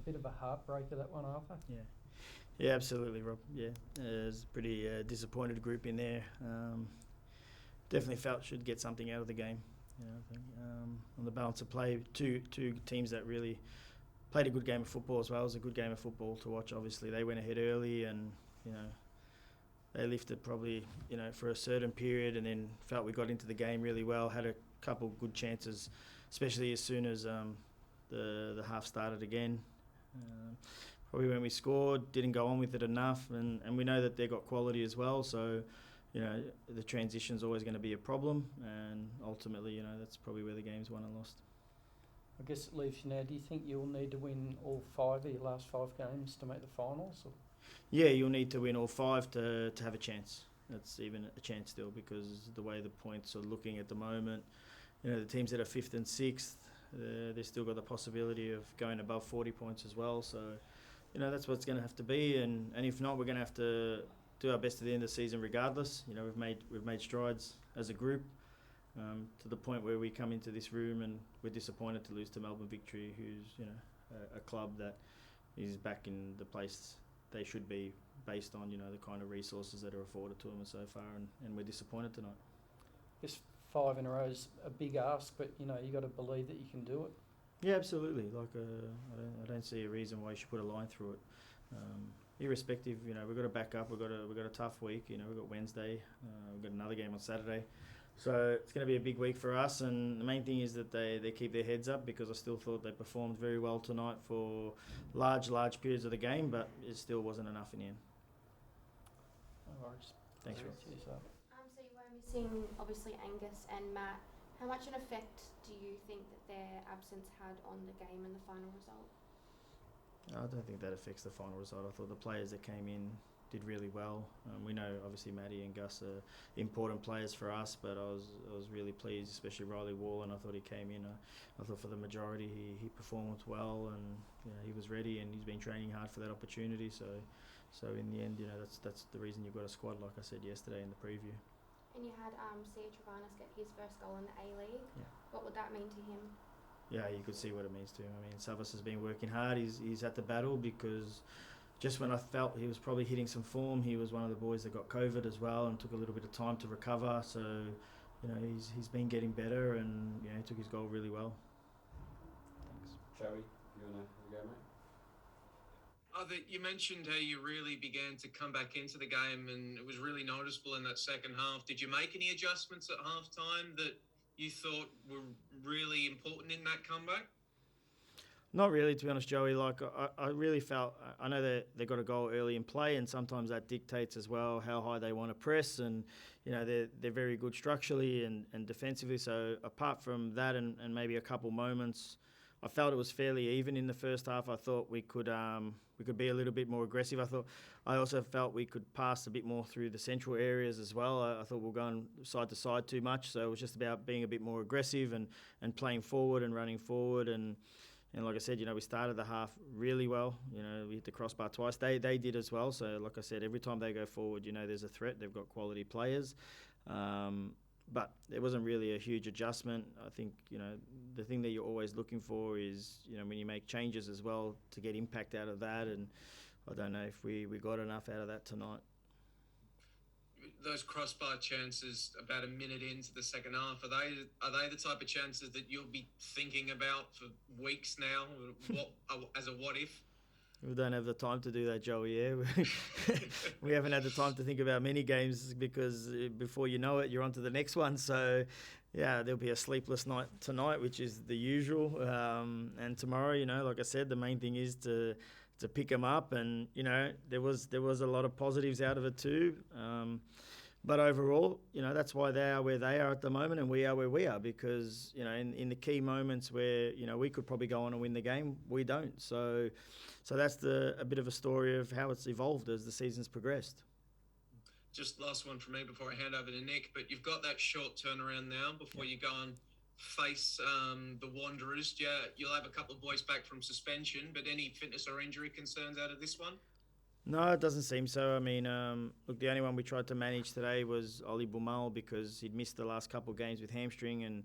bit of a heartbreaker, that one, Arthur. Yeah, absolutely, Rob. Yeah, there's a pretty disappointed group in there. Definitely felt should get something out of the game. I think on the balance of play, two teams that really played a good game of football as well. It was a good game of football to watch. Obviously, they went ahead early, and they lifted probably for a certain period, and then felt we got into the game really well. Had a couple good chances, especially as soon as the half started again. Probably when we scored, didn't go on with it enough, and we know that they've got quality as well. So, the transition's always going to be a problem, and ultimately, that's probably where the game's won and lost. I guess it leaves you now. Do you think you'll need to win all 5 of your last 5 games to make the finals? Or? Yeah, you'll need to win all 5 to have a chance. That's even a chance still, because the way the points are looking at the moment, the teams that are 5th and 6th, they've still got the possibility of going above 40 points as well. So, that's what it's going to have to be, and if not, we're going to have to do our best at the end of the season regardless. We've made strides as a group to the point where we come into this room and we're disappointed to lose to Melbourne Victory, who's a club that is back in the place they should be based on the kind of resources that are afforded to them so far, and we're disappointed tonight. I guess 5 in a row is a big ask, but you got to believe that you can do it. Yeah, absolutely. I don't see a reason why you should put a line through it. Irrespective, we've got to back up. We've got a tough week. We've got Wednesday. We've got another game on Saturday. So it's going to be a big week for us, and the main thing is that they keep their heads up, because I still thought they performed very well tonight for large periods of the game, but it still wasn't enough in the end. No worries. Thanks, Rob. Cheers, So you were missing, obviously, Angus and Matt. How much an effect do you think that their absence had on the game and the final result? I don't think that affects the final result. I thought the players that came in did really well. We know obviously Matty and Gus are important players for us, but I was really pleased, especially Riley Wallen. I thought he came in. I thought for the majority he performed well, and he was ready, and he's been training hard for that opportunity. So in the end, that's the reason you've got a squad, like I said yesterday in the preview. And you had Sia Travanis get his first goal in the A-League. Yeah. What would that mean to him? Yeah, you could see what it means to him. I mean, Savas has been working hard. He's at the battle, because just when I felt he was probably hitting some form, he was one of the boys that got COVID as well and took a little bit of time to recover. So, he's been getting better, and he took his goal really well. Thanks. Joey, you want to go, mate? You mentioned how you really began to come back into the game, and it was really noticeable in that second half. Did you make any adjustments at half time that you thought were really important in that comeback? Not really, to be honest, Joey. I really felt, I know that they got a goal early in play, and sometimes that dictates as well how high they want to press, and they're very good structurally and defensively. So apart from that and maybe a couple moments, I felt it was fairly even in the first half. I thought we could be a little bit more aggressive. I also felt we could pass a bit more through the central areas as well. I thought we were going side to side too much, so it was just about being a bit more aggressive and playing forward and running forward. And like I said, we started the half really well. We hit the crossbar twice. They did as well. So like I said, every time they go forward, there's a threat. They've got quality players. But it wasn't really a huge adjustment. I think, the thing that you're always looking for is, when you make changes as well, to get impact out of that. And I don't know if we got enough out of that tonight. Those crossbar chances about a minute into the second half, are they the type of chances that you'll be thinking about for weeks now? As a what if? We don't have the time to do that, Joey. Yeah, we haven't had the time to think about many games, because before you know it, you're on to the next one. So, yeah, there'll be a sleepless night tonight, which is the usual. And tomorrow, like I said, the main thing is to pick them up. And there was a lot of positives out of it too. But overall, that's why they are where they are at the moment, and we are where we are, because, in the key moments where, we could probably go on and win the game, we don't. So that's a bit of a story of how it's evolved as the season's progressed. Just last one from me before I hand over to Nick, but you've got that short turnaround now before you go and face the Wanderers. Yeah, you'll have a couple of boys back from suspension, but any fitness or injury concerns out of this one? No, it doesn't seem so. I mean, look, the only one we tried to manage today was Oli Bumal, because he'd missed the last couple of games with hamstring, and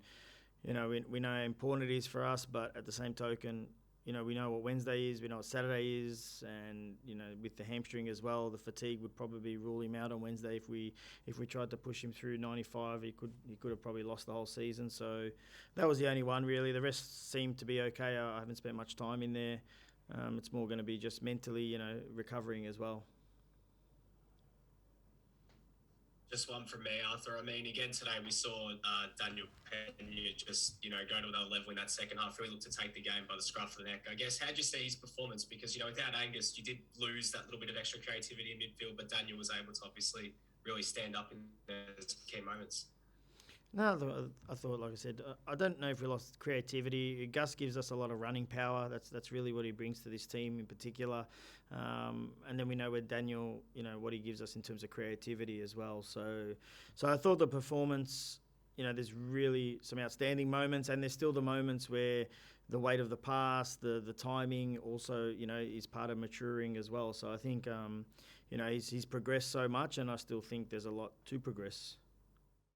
we know how important it is for us, but at the same token, you know, we know what Wednesday is, we know what Saturday is, and you know, with the hamstring as well, the fatigue would probably rule him out on Wednesday. If we tried to push him through 95, he could have probably lost the whole season. So that was the only one really. The rest seemed to be okay. I haven't spent much time in there. It's more going to be just mentally, you know, recovering as well. Just one from me, Arthur. I mean, again today we saw Daniel Pena just, you know, go to another level in that second half. Really looked to take the game by the scruff of the neck. I guess, how'd you see his performance? Because, you know, without Angus, you did lose that little bit of extra creativity in midfield, but Daniel was able to obviously really stand up in those key moments. No, I thought, like I said, I don't know if we lost creativity. Gus gives us a lot of running power. That's really what he brings to this team in particular. And then we know with Daniel, you know, what he gives us in terms of creativity as well. So I thought the performance, you know, there's really some outstanding moments, and there's still the moments where the weight of the pass, the timing also, you know, is part of maturing as well. So I think, you know, he's progressed so much, and I still think there's a lot to progress.